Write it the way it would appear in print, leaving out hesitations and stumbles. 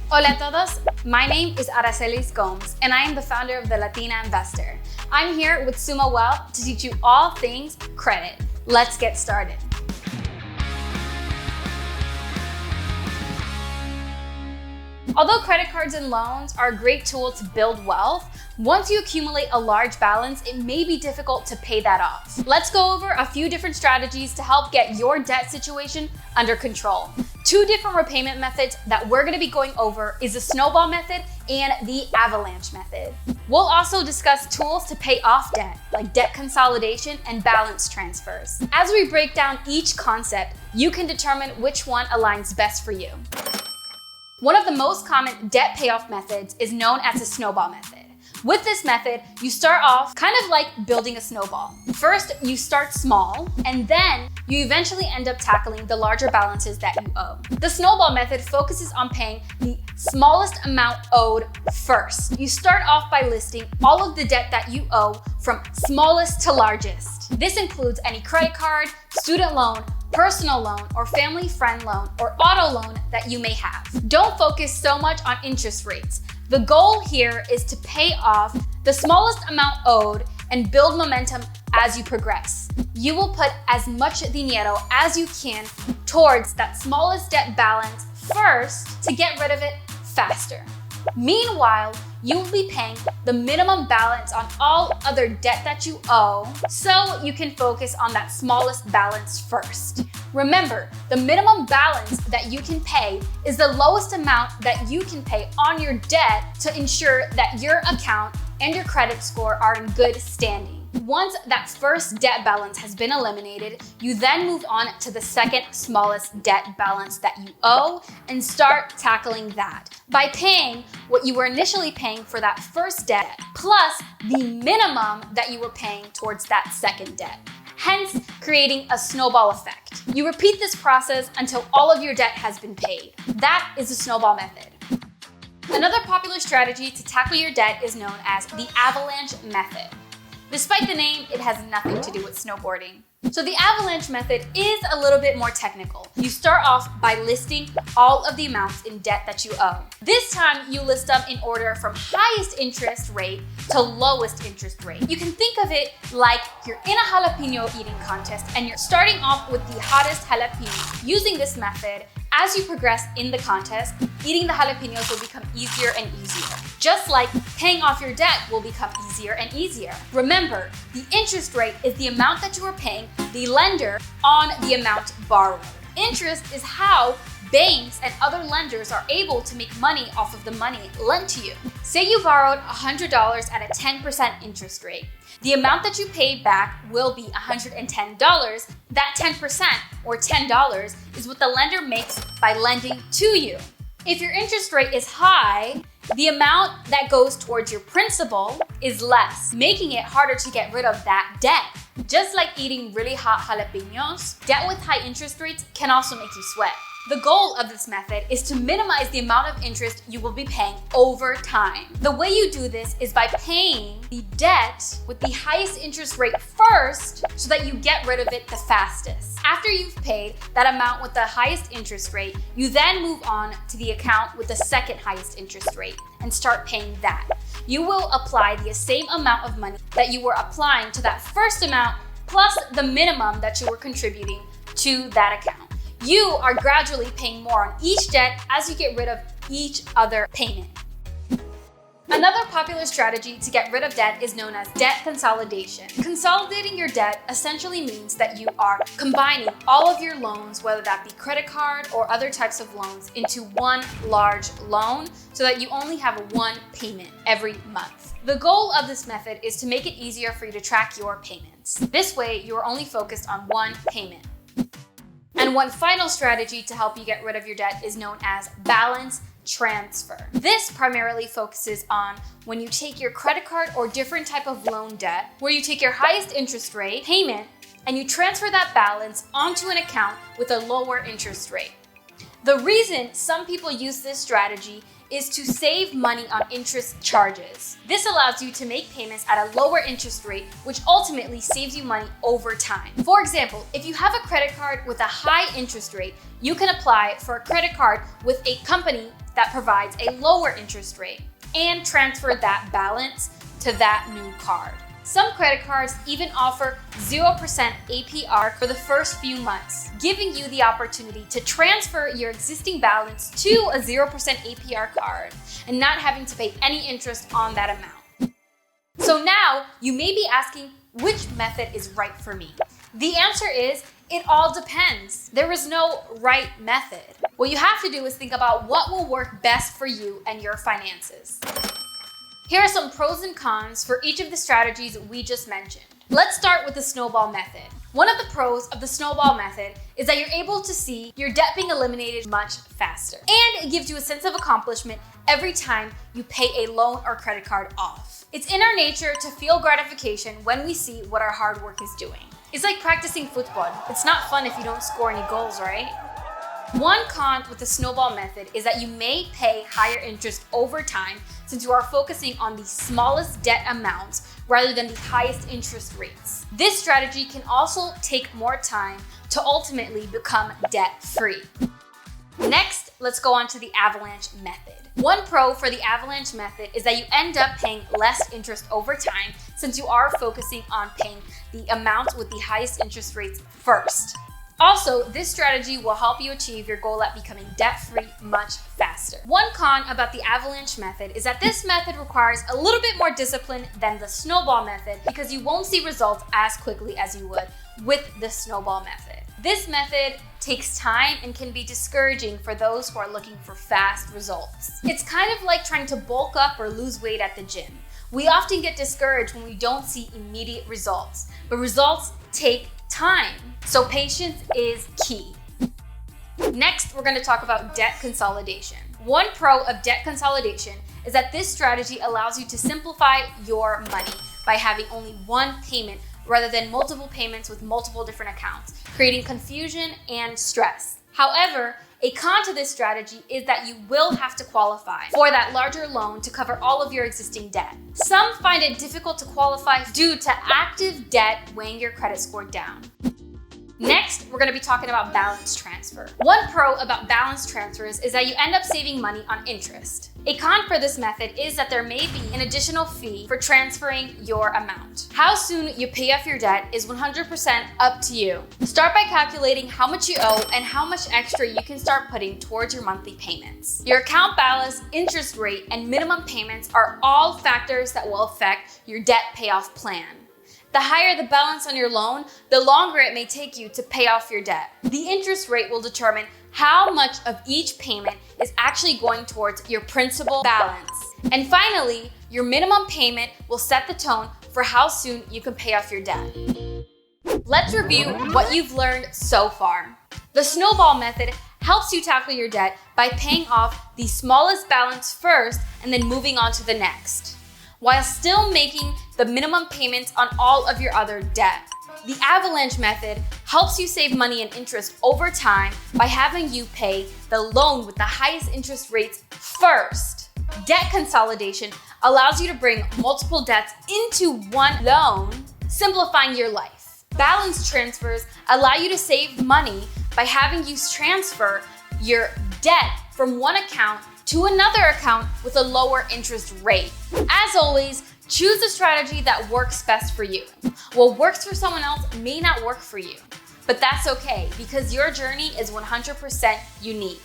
Hola a todos, my name is Aracelis Gomes and I am the founder of the Latina Investor. I'm here with SUMA Wealth to teach you all things credit. Let's get started. Although credit cards and loans are a great tool to build wealth, once you accumulate a large balance, it may be difficult to pay that off. Let's go over a few different strategies to help get your debt situation under control. Two different repayment methods that we're going to be going over is the Snowball Method and the Avalanche Method. We'll also discuss tools to pay off debt, like debt consolidation and balance transfers. As we break down each concept, you can determine which one aligns best for you. One of the most common debt payoff methods is known as the Snowball Method. With this method, you start off kind of like building a snowball. First, you start small, and then you eventually end up tackling the larger balances that you owe. The Snowball Method focuses on paying the smallest amount owed first. You start off by listing all of the debt that you owe from smallest to largest. This includes any credit card, student loan, personal loan, or family friend loan, or auto loan that you may have. Don't focus so much on interest rates. The goal here is to pay off the smallest amount owed and build momentum as you progress. You will put as much dinero as you can towards that smallest debt balance first to get rid of it faster. Meanwhile, you will be paying the minimum balance on all other debt that you owe, so you can focus on that smallest balance first. Remember, the minimum balance that you can pay is the lowest amount that you can pay on your debt to ensure that your account and your credit score are in good standing. Once that first debt balance has been eliminated, you then move on to the second smallest debt balance that you owe and start tackling that by paying what you were initially paying for that first debt, plus the minimum that you were paying towards that second debt, hence creating a snowball effect. You repeat this process until all of your debt has been paid. That is the Snowball Method. Another popular strategy to tackle your debt is known as the Avalanche Method. Despite the name, it has nothing to do with snowboarding. So the Avalanche Method is a little bit more technical. You start off by listing all of the amounts in debt that you owe. This time, you list them in order from highest interest rate to lowest interest rate. You can think of it like you're in a jalapeno eating contest and you're starting off with the hottest jalapeno. Using this method, as you progress in the contest, eating the jalapenos will become easier and easier. Just like paying off your debt will become easier and easier. Remember, the interest rate is the amount that you are paying the lender on the amount borrowed. Interest is how banks and other lenders are able to make money off of the money lent to you. Say you borrowed $100 at a 10% interest rate. The amount that you paid back will be $110. That 10% or $10 is what the lender makes by lending to you. If your interest rate is high, the amount that goes towards your principal is less, making it harder to get rid of that debt. Just like eating really hot jalapenos, debt with high interest rates can also make you sweat. The goal of this method is to minimize the amount of interest you will be paying over time. The way you do this is by paying the debt with the highest interest rate first so that you get rid of it the fastest. After you've paid that amount with the highest interest rate, you then move on to the account with the second highest interest rate and start paying that. You will apply the same amount of money that you were applying to that first amount plus the minimum that you were contributing to that account. You are gradually paying more on each debt as you get rid of each other payment. Another popular strategy to get rid of debt is known as debt consolidation. Consolidating your debt essentially means that you are combining all of your loans, whether that be credit card or other types of loans, into one large loan so that you only have one payment every month. The goal of this method is to make it easier for you to track your payments. This way, you are only focused on one payment. And one final strategy to help you get rid of your debt is known as balance transfer. This primarily focuses on when you take your credit card or different type of loan debt, where you take your highest interest rate payment and you transfer that balance onto an account with a lower interest rate. The reason some people use this strategy is to save money on interest charges. This allows you to make payments at a lower interest rate, which ultimately saves you money over time. For example, if you have a credit card with a high interest rate, you can apply for a credit card with a company that provides a lower interest rate and transfer that balance to that new card. Some credit cards even offer 0% APR for the first few months, giving you the opportunity to transfer your existing balance to a 0% APR card and not having to pay any interest on that amount. So now you may be asking, which method is right for me? The answer is, it all depends. There is no right method. What you have to do is think about what will work best for you and your finances. Here are some pros and cons for each of the strategies we just mentioned. Let's start with the Snowball Method. One of the pros of the Snowball Method is that you're able to see your debt being eliminated much faster. And it gives you a sense of accomplishment every time you pay a loan or credit card off. It's in our nature to feel gratification when we see what our hard work is doing. It's like practicing football. It's not fun if you don't score any goals, right? One con with the Snowball Method is that you may pay higher interest over time since you are focusing on the smallest debt amounts rather than the highest interest rates. This strategy can also take more time to ultimately become debt-free. Next, let's go on to the Avalanche Method. One pro for the Avalanche Method is that you end up paying less interest over time since you are focusing on paying the amounts with the highest interest rates first. Also, this strategy will help you achieve your goal at becoming debt-free much faster. One con about the Avalanche Method is that this method requires a little bit more discipline than the Snowball Method because you won't see results as quickly as you would with the Snowball Method. This method takes time and can be discouraging for those who are looking for fast results. It's kind of like trying to bulk up or lose weight at the gym. We often get discouraged when we don't see immediate results, but results take time. So patience is key. Next, we're going to talk about debt consolidation. One pro of debt consolidation is that this strategy allows you to simplify your money by having only one payment rather than multiple payments with multiple different accounts, creating confusion and stress. However, a con to this strategy is that you will have to qualify for that larger loan to cover all of your existing debt. Some find it difficult to qualify due to active debt weighing your credit score down. Next, we're going to be talking about balance transfer. One pro about balance transfers is that you end up saving money on interest. A con for this method is that there may be an additional fee for transferring your amount. How soon you pay off your debt is 100% up to you. Start by calculating how much you owe and how much extra you can start putting towards your monthly payments. Your account balance, interest rate, and minimum payments are all factors that will affect your debt payoff plan. The higher the balance on your loan, the longer it may take you to pay off your debt. The interest rate will determine how much of each payment is actually going towards your principal balance. And finally, your minimum payment will set the tone for how soon you can pay off your debt. Let's review what you've learned so far. The Snowball Method helps you tackle your debt by paying off the smallest balance first and then moving on to the next, while still making the minimum payments on all of your other debt. The Avalanche Method helps you save money and interest over time by having you pay the loan with the highest interest rates first. Debt consolidation allows you to bring multiple debts into one loan, simplifying your life. Balance transfers allow you to save money by having you transfer your debt from one account to another account with a lower interest rate. As always, choose the strategy that works best for you. What works for someone else may not work for you, but that's okay because your journey is 100% unique.